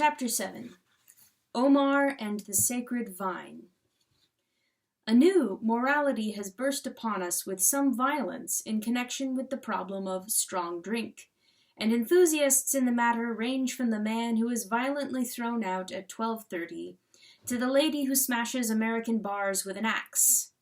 Chapter 7 Omar and the Sacred Vine. A new morality has burst upon us with some violence in connection with the problem of strong drink, and enthusiasts in the matter range from the man who is violently thrown out at 12:30 to the lady who smashes American bars with an axe.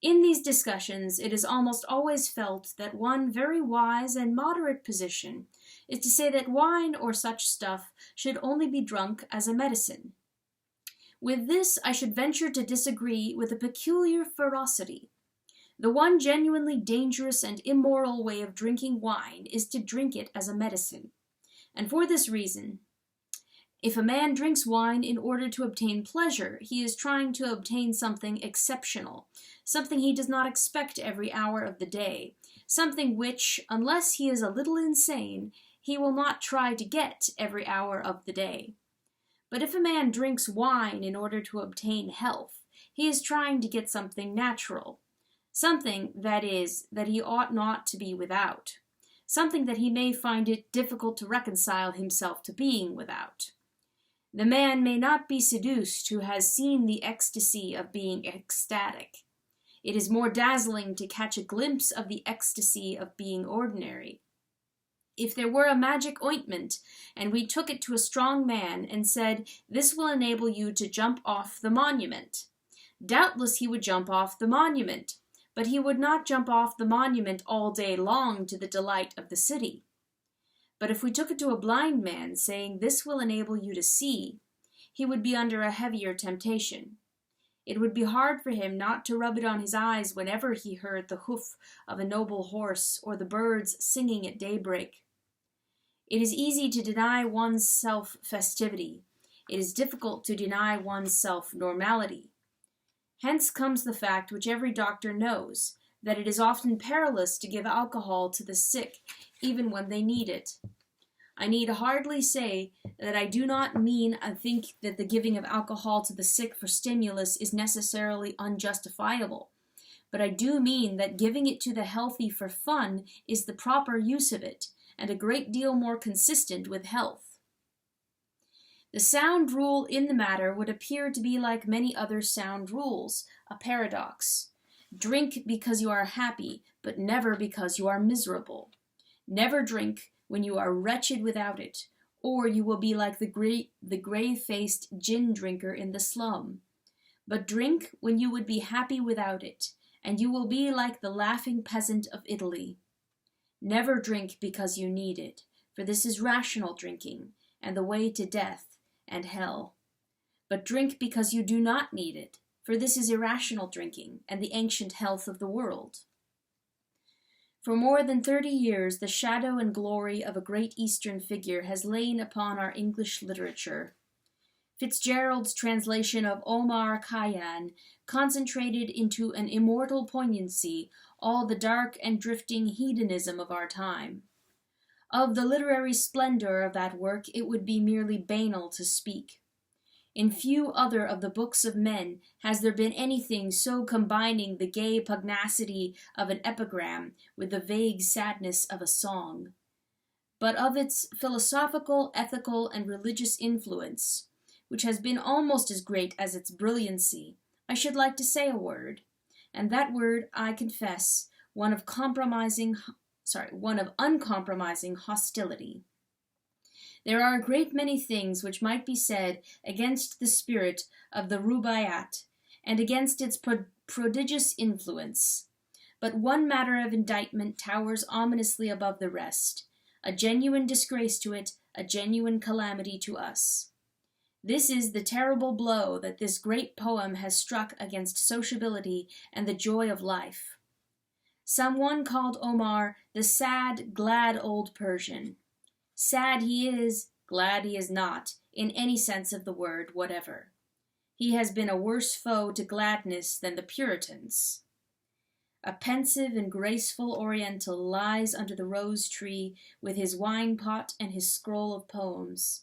In these discussions, it is almost always felt that one very wise and moderate position is to say that wine or such stuff should only be drunk as a medicine. With this, I should venture to disagree with a peculiar ferocity. The one genuinely dangerous and immoral way of drinking wine is to drink it as a medicine. And for this reason, if a man drinks wine in order to obtain pleasure, he is trying to obtain something exceptional, something he does not expect every hour of the day, something which, unless he is a little insane, he will not try to get every hour of the day. But if a man drinks wine in order to obtain health, he is trying to get something natural, something, that is, that he ought not to be without, something that he may find it difficult to reconcile himself to being without. The man may not be seduced who has seen the ecstasy of being ecstatic. It is more dazzling to catch a glimpse of the ecstasy of being ordinary. If there were a magic ointment, and we took it to a strong man and said, "This will enable you to jump off the monument," doubtless he would jump off the monument, but he would not jump off the monument all day long to the delight of the city. But if we took it to a blind man, saying, "This will enable you to see," he would be under a heavier temptation. It would be hard for him not to rub it on his eyes whenever he heard the hoof of a noble horse or the birds singing at daybreak. It is easy to deny one's self festivity. It is difficult to deny one's self normality. Hence comes the fact which every doctor knows, that it is often perilous to give alcohol to the sick even when they need it. I need hardly say that I do not mean I think that the giving of alcohol to the sick for stimulus is necessarily unjustifiable, but I do mean that giving it to the healthy for fun is the proper use of it, and a great deal more consistent with health. The sound rule in the matter would appear to be like many other sound rules, a paradox. Drink because you are happy, but never because you are miserable. Never drink when you are wretched without it, or you will be like the grey-faced gin drinker in the slum. But drink when you would be happy without it, and you will be like the laughing peasant of Italy. Never drink because you need it, for this is rational drinking, and the way to death and hell. But drink because you do not need it, for this is irrational drinking, and the ancient health of the world. For more than 30 years, the shadow and glory of a great Eastern figure has lain upon our English literature. Fitzgerald's translation of Omar Khayyam concentrated into an immortal poignancy all the dark and drifting hedonism of our time. Of the literary splendor of that work it would be merely banal to speak. In few other of the books of men has there been anything so combining the gay pugnacity of an epigram with the vague sadness of a song. But of its philosophical, ethical, and religious influence, which has been almost as great as its brilliancy, I should like to say a word, and that word, I confess, one of uncompromising hostility. There are a great many things which might be said against the spirit of the Rubaiyat and against its prodigious influence, but one matter of indictment towers ominously above the rest, a genuine disgrace to it, a genuine calamity to us. This is the terrible blow that this great poem has struck against sociability and the joy of life. Someone called Omar the sad, glad old Persian. Sad he is, glad he is not, in any sense of the word whatever. He has been a worse foe to gladness than the Puritans. A pensive and graceful Oriental lies under the rose tree with his wine pot and his scroll of poems.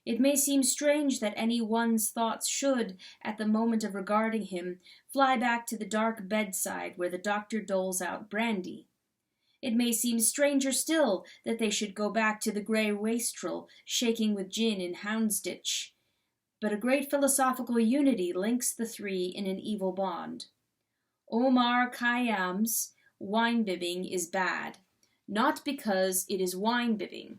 It may seem strange that any one's thoughts should, at the moment of regarding him, fly back to the dark bedside where the doctor doles out brandy. It may seem stranger still that they should go back to the grey wastrel, shaking with gin in Houndsditch. But a great philosophical unity links the three in an evil bond. Omar Khayyam's wine-bibbing is bad, not because it is wine-bibbing.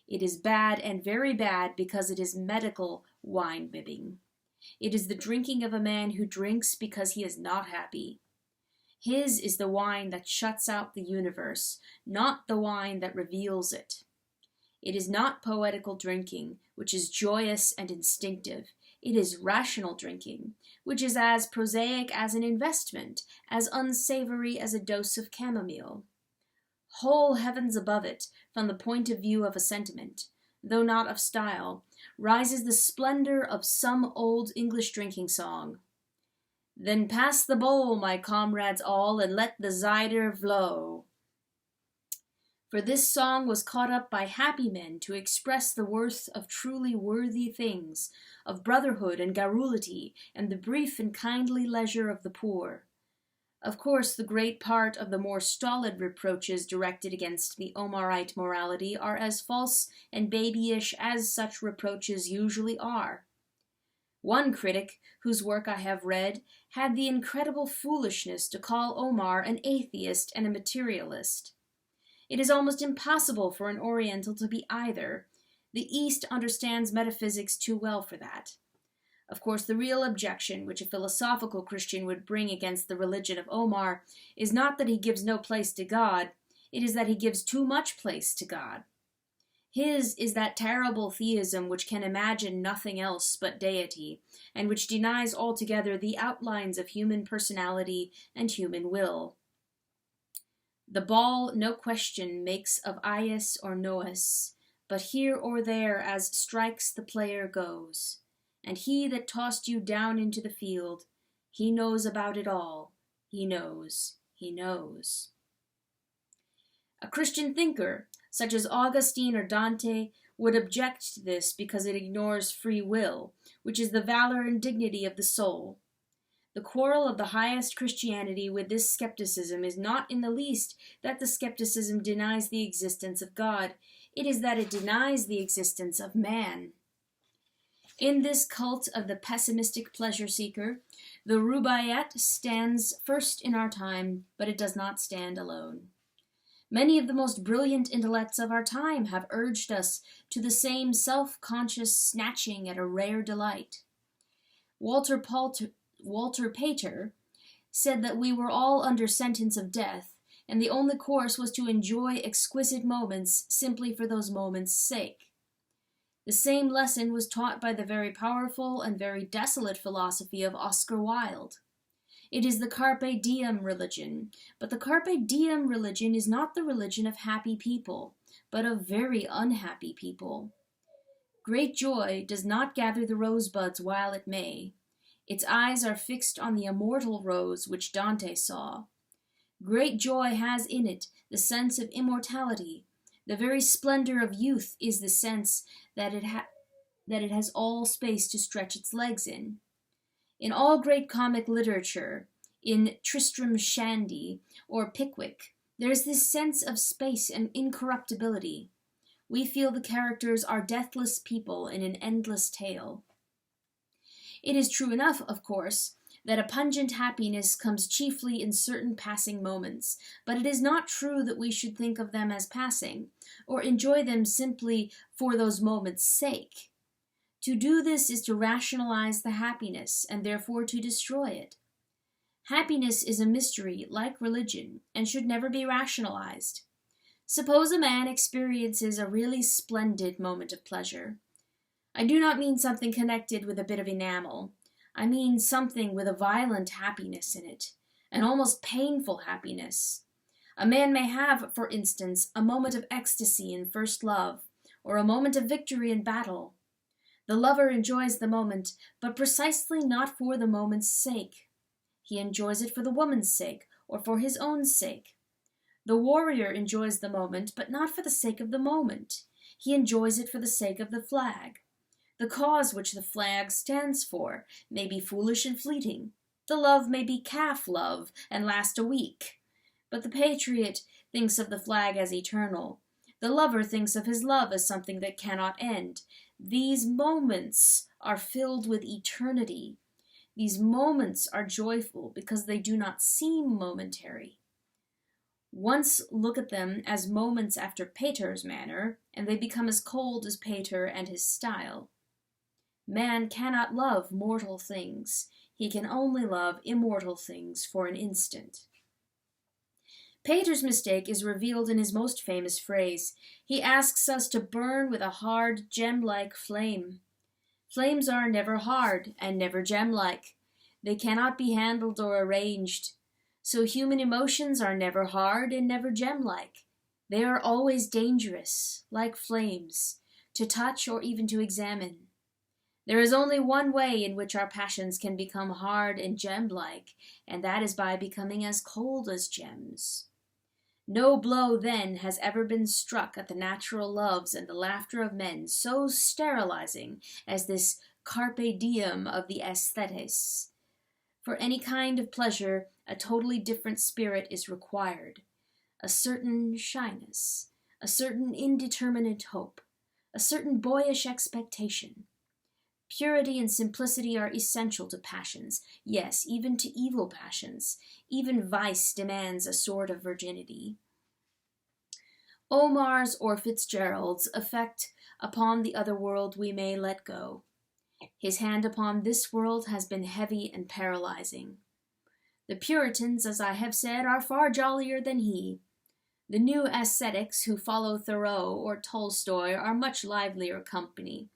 It is bad and very bad because it is medical wine-bibbing. It is the drinking of a man who drinks because he is not happy. His is the wine that shuts out the universe, not the wine that reveals it. It is not poetical drinking, which is joyous and instinctive. It is rational drinking, which is as prosaic as an investment, as unsavory as a dose of chamomile. Whole heavens above it, from the point of view of a sentiment, though not of style, rises the splendor of some old English drinking song. Then pass the bowl, my comrades all, and let the cider flow. For this song was caught up by happy men to express the worth of truly worthy things, of brotherhood and garrulity, and the brief and kindly leisure of the poor. Of course, the great part of the more stolid reproaches directed against the Omarite morality are as false and babyish as such reproaches usually are. One critic, whose work I have read, had the incredible foolishness to call Omar an atheist and a materialist. It is almost impossible for an Oriental to be either. The East understands metaphysics too well for that. Of course, the real objection which a philosophical Christian would bring against the religion of Omar is not that he gives no place to God, it is that he gives too much place to God. His is that terrible theism which can imagine nothing else but deity, and which denies altogether the outlines of human personality and human will. The ball, no question, makes of Ias or Nous, but here or there as strikes the player goes. And he that tossed you down into the field, he knows about it all. He knows. A Christian thinker, such as Augustine or Dante, would object to this because it ignores free will, which is the valor and dignity of the soul. The quarrel of the highest Christianity with this skepticism is not in the least that the skepticism denies the existence of God. It is that it denies the existence of man. In this cult of the pessimistic pleasure-seeker, the Rubaiyat stands first in our time, but it does not stand alone. Many of the most brilliant intellects of our time have urged us to the same self-conscious snatching at a rare delight. Walter Pater said that we were all under sentence of death, and the only course was to enjoy exquisite moments simply for those moments' sake. The same lesson was taught by the very powerful and very desolate philosophy of Oscar Wilde. It is the carpe diem religion, but the carpe diem religion is not the religion of happy people, but of very unhappy people. Great joy does not gather the rosebuds while it may. Its eyes are fixed on the immortal rose which Dante saw. Great joy has in it the sense of immortality. The very splendor of youth is the sense that it has all space to stretch its legs in. In all great comic literature, in Tristram Shandy or Pickwick, there is this sense of space and incorruptibility. We feel the characters are deathless people in an endless tale. It is true enough, of course, that a pungent happiness comes chiefly in certain passing moments, but it is not true that we should think of them as passing, or enjoy them simply for those moments' sake. To do this is to rationalize the happiness, and therefore to destroy it. Happiness is a mystery, like religion, and should never be rationalized. Suppose a man experiences a really splendid moment of pleasure. I do not mean something connected with a bit of enamel. I mean something with a violent happiness in it, an almost painful happiness. A man may have, for instance, a moment of ecstasy in first love, or a moment of victory in battle. The lover enjoys the moment, but precisely not for the moment's sake. He enjoys it for the woman's sake, or for his own sake. The warrior enjoys the moment, but not for the sake of the moment. He enjoys it for the sake of the flag. The cause which the flag stands for may be foolish and fleeting. The love may be calf love and last a week. But the patriot thinks of the flag as eternal. The lover thinks of his love as something that cannot end. These moments are filled with eternity. These moments are joyful because they do not seem momentary. Once look at them as moments after Pater's manner, and they become as cold as Pater and his style. Man cannot love mortal things. He can only love immortal things for an instant. Pater's mistake is revealed in his most famous phrase. He asks us to burn with a hard, gem-like flame. Flames are never hard and never gem-like. They cannot be handled or arranged. So human emotions are never hard and never gem-like. They are always dangerous, like flames, to touch or even to examine. There is only one way in which our passions can become hard and gem-like, and that is by becoming as cold as gems. No blow, then, has ever been struck at the natural loves and the laughter of men so sterilizing as this carpe diem of the aesthetes. For any kind of pleasure, a totally different spirit is required. A certain shyness, a certain indeterminate hope, a certain boyish expectation. Purity and simplicity are essential to passions, yes, even to evil passions. Even vice demands a sort of virginity. Omar's or Fitzgerald's effect upon the other world we may let go. His hand upon this world has been heavy and paralyzing. The Puritans, as I have said, are far jollier than he. The new ascetics who follow Thoreau or Tolstoy are much livelier company.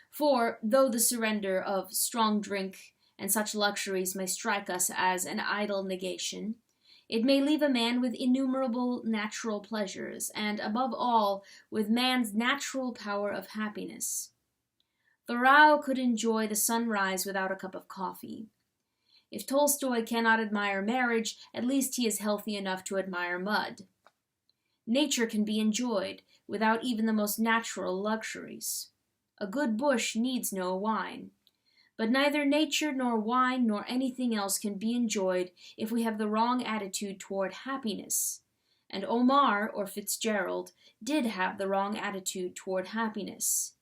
For, though the surrender of strong drink and such luxuries may strike us as an idle negation, it may leave a man with innumerable natural pleasures, and, above all, with man's natural power of happiness. Thoreau could enjoy the sunrise without a cup of coffee. If Tolstoy cannot admire marriage, at least he is healthy enough to admire mud. Nature can be enjoyed without even the most natural luxuries. A good bush needs no wine. But neither nature nor wine nor anything else can be enjoyed if we have the wrong attitude toward happiness. And Omar, or Fitzgerald, did have the wrong attitude toward happiness.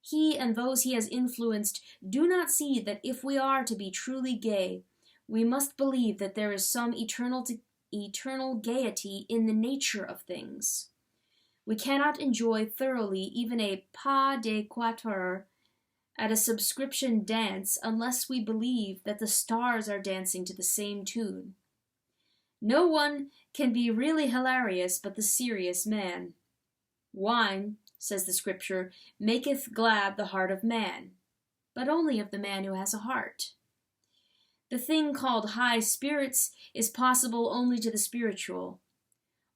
He and those he has influenced do not see that if we are to be truly gay, we must believe that there is some eternal gaiety in the nature of things. We cannot enjoy thoroughly even a pas de quatre at a subscription dance unless we believe that the stars are dancing to the same tune. No one can be really hilarious but the serious man. Wine, says the scripture, maketh glad the heart of man, but only of the man who has a heart. The thing called high spirits is possible only to the spiritual.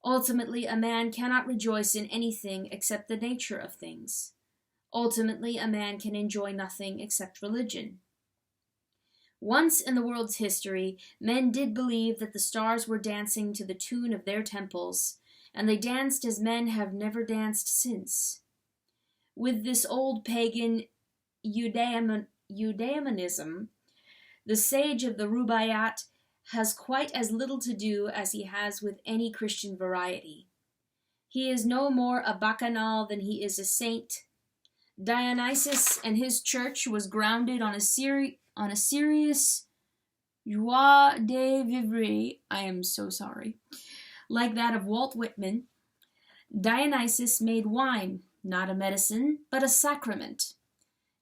Ultimately, a man cannot rejoice in anything except the nature of things. Ultimately, a man can enjoy nothing except religion. Once in the world's history, men did believe that the stars were dancing to the tune of their temples, and they danced as men have never danced since. With this old pagan Judaism, the sage of the Rubaiyat has quite as little to do as he has with any Christian variety. He is no more a bacchanal than he is a saint. Dionysus and his church was grounded on a serious joie de vivre, I am so sorry, like that of Walt Whitman. Dionysus made wine, not a medicine, but a sacrament.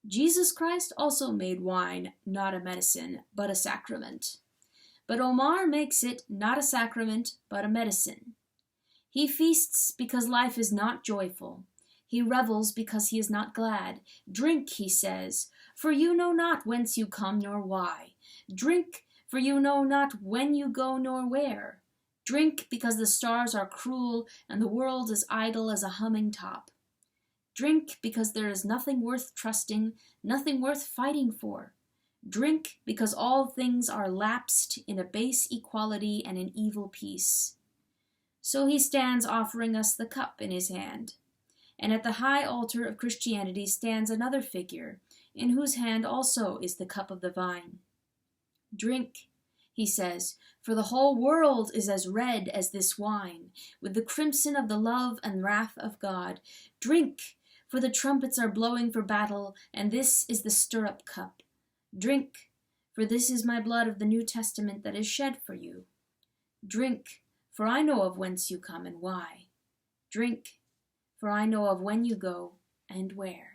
Jesus Christ also made wine, not a medicine, but a sacrament. But Omar makes it not a sacrament, but a medicine. He feasts because life is not joyful. He revels because he is not glad. Drink, he says, for you know not whence you come nor why. Drink, for you know not when you go nor where. Drink because the stars are cruel and the world is idle as a humming top. Drink because there is nothing worth trusting, nothing worth fighting for. Drink because all things are lapsed in a base equality and an evil peace. So he stands offering us the cup in his hand. And at the high altar of Christianity stands another figure, in whose hand also is the cup of the vine. Drink, He says, "For the whole world is as red as this wine, with the crimson of the love and wrath of God. Drink, for the trumpets are blowing for battle, and this is the stirrup cup. Drink, for this is my blood of the New Testament that is shed for you. Drink, for I know of whence you come and why. Drink, for I know of when you go and where."